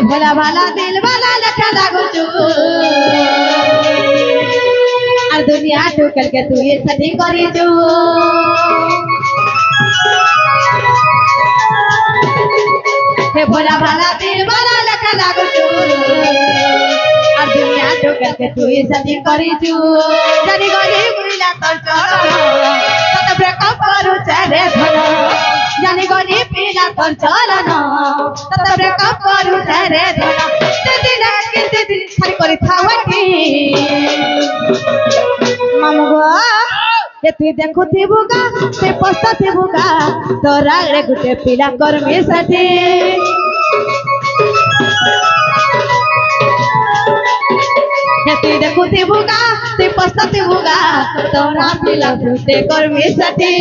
भोला भाला दिल वाला लखा लागो चू और दुनिया ठोकर के तू ये सदी करी चू हे भोला भाला दिल वाला लखा लागो चू और दुनिया ठोकर के तू ये सदी करी चू जरी गली बुला तो चलो तत ब्रेकअप करू चाहे भलो जानी गली पीला तो चलो ना तत ब्रेकअप करू चाहे भलो ते दिन खाली करी थावटी मामुगो ये तू देखो थिबुगा ते पस्ता थिबुगा तोरा रे गुटे पीला कर्मी साथी ये तू देखो थिबुगा ते पस्ता थिबुगा तोरा पीला गुटे कर्मी साथी